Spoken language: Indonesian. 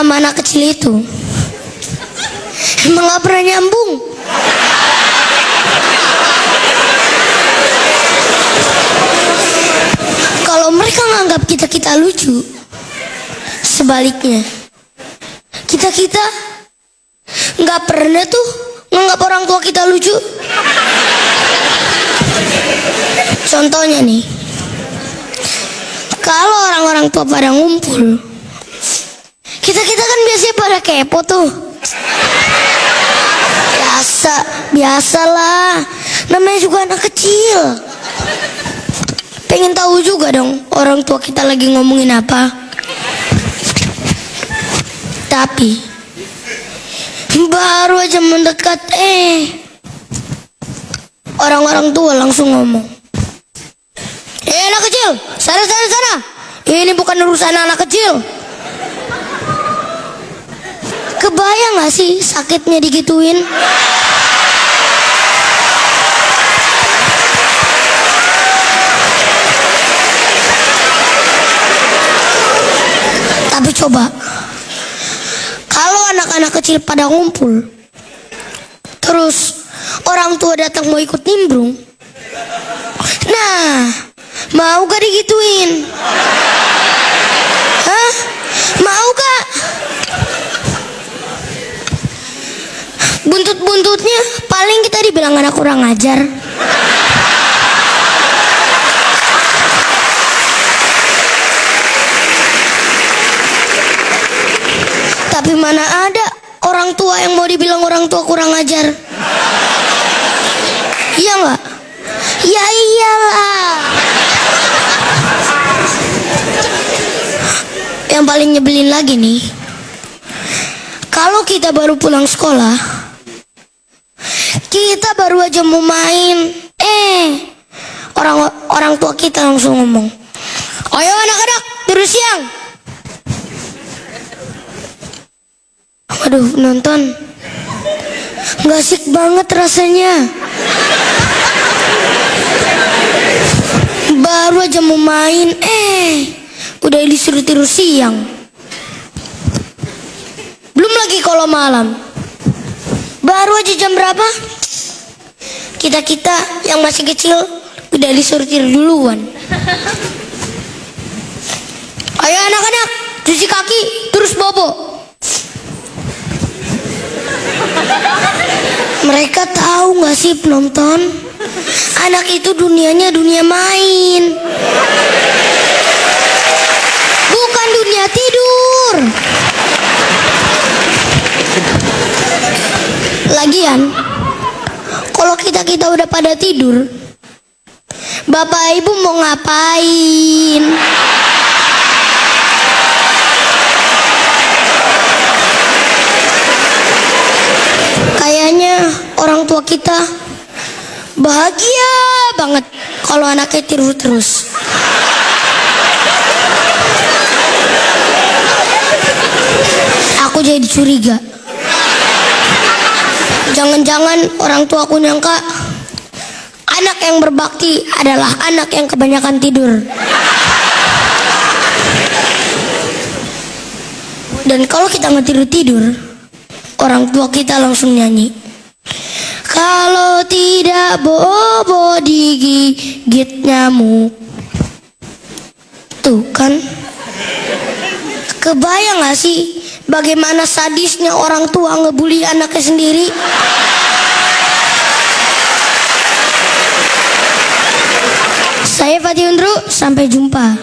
sama anak kecil itu emang gak pernah nyambung. Kalau mereka nganggap kita lucu, sebaliknya kita nggak pernah tuh nganggap orang tua kita lucu. Contohnya nih, kalau orang-orang tua pada ngumpul, kita kan biasanya pada kepo tuh. Biasalah, namanya juga anak kecil. Pengen tahu juga dong orang tua kita lagi ngomongin apa. Tapi baru aja mendekat, orang-orang tua langsung ngomong, anak kecil, sana. Ini bukan urusan anak kecil. Kebayang gak sih sakitnya digituin? Tapi coba, kalau anak-anak kecil pada ngumpul, terus orang tua datang mau ikut nimbrung, nah, mau gak digituin? Hah? Mau gak? Buntut-buntutnya paling kita dibilang anak kurang ajar. Tapi mana ada orang tua yang mau dibilang orang tua kurang ajar? Iya nggak? Ya iyalah. Yang paling nyebelin lagi nih, kalau kita baru pulang sekolah, kita baru aja mau main, orang tua kita langsung ngomong, ayo anak-anak tidur siang. Waduh, nonton nggak asik banget rasanya. Baru aja mau main, udah disuruh tidur siang. Belum lagi kalau malam, baru aja jam berapa, kita yang masih kecil udah disuruh tidur duluan. Ayo anak-anak cuci kaki terus bobo. Mereka tahu gak sih penonton, anak itu dunianya dunia main, bukan dunia tidur. Lagian kalau kita udah pada tidur, bapak ibu mau ngapain? Kayaknya orang tua kita bahagia banget kalau anaknya tidur terus. Aku jadi curiga. Jangan-jangan orang tua aku nyangka anak yang berbakti adalah anak yang kebanyakan tidur. Dan kalau kita nggak tidur, orang tua kita langsung nyanyi, kalau tidak bobo digigit nyamuk. Tuh kan, kebayang gak sih bagaimana sadisnya orang tua ngebully anaknya sendiri? Saya Fatih Undru, sampai jumpa.